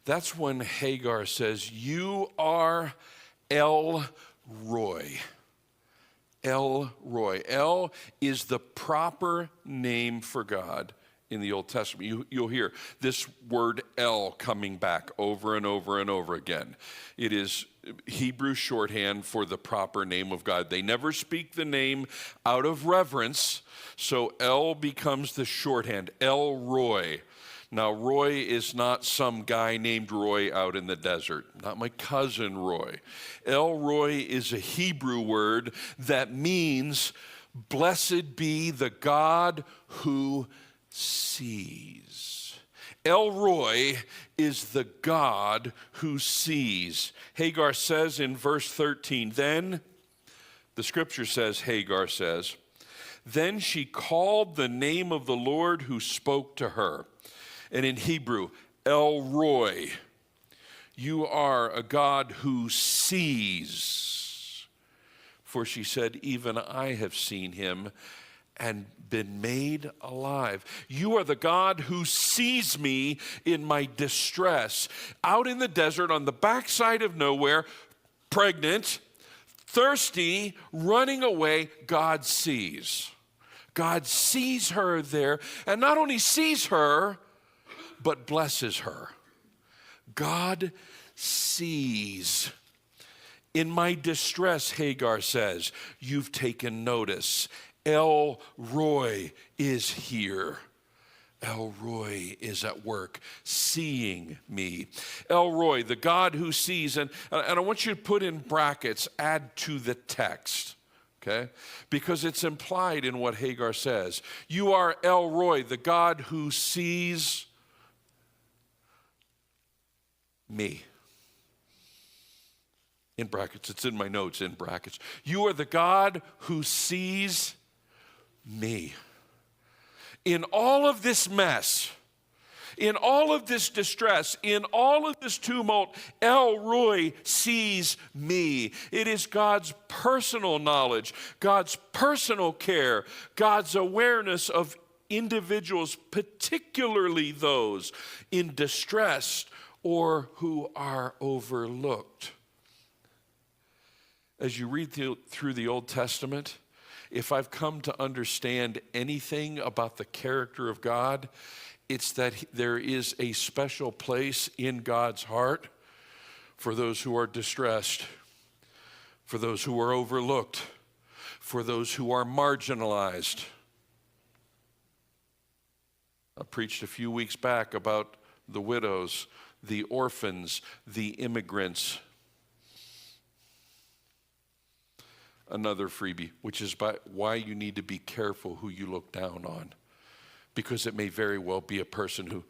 That's when Hagar says, "You are El Roy." El Roy. El is the proper name for God in the Old Testament. You'll hear this word El coming back over and over and over again. It is Hebrew shorthand for the proper name of God. They never speak the name out of reverence, so El becomes the shorthand, El Roy. Now, Roy is not some guy named Roy out in the desert, not my cousin Roy. El Roy is a Hebrew word that means, blessed be the God who sees. El Roy is the God who sees. Hagar says in verse 13, then, the scripture says, Hagar says, then she called the name of the Lord who spoke to her. And in Hebrew, El Roy, you are a God who sees. For she said, even I have seen him and been made alive. You are the God who sees me in my distress. Out in the desert, on the backside of nowhere, pregnant, thirsty, running away, God sees. God sees her there, and not only sees her, but blesses her. God sees. In my distress, Hagar says, you've taken notice. El Roy is here. El Roy is at work, seeing me. El Roy, the God who sees. And I want you to put in brackets, add to the text. Okay? Because it's implied in what Hagar says. You are El Roy, the God who sees me. In brackets, it's in my notes, in brackets. You are the God who sees me. In all of this mess, in all of this distress, in all of this tumult, El Roy sees me. It is God's personal knowledge, God's personal care, God's awareness of individuals, particularly those in distress or who are overlooked. As you read through the Old Testament, if I've come to understand anything about the character of God, it's that there is a special place in God's heart for those who are distressed, for those who are overlooked, for those who are marginalized. I preached a few weeks back about the widows, the orphans, the immigrants. Another freebie, which is why you need to be careful who you look down on, because it may very well be a person who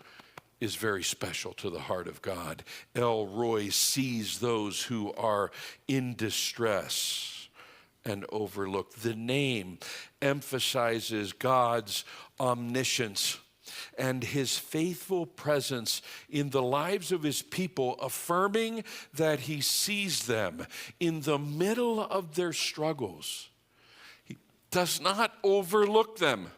is very special to the heart of God. El Roy sees those who are in distress and overlooked. The name emphasizes God's omniscience and his faithful presence in the lives of his people, affirming that he sees them in the middle of their struggles. He does not overlook them.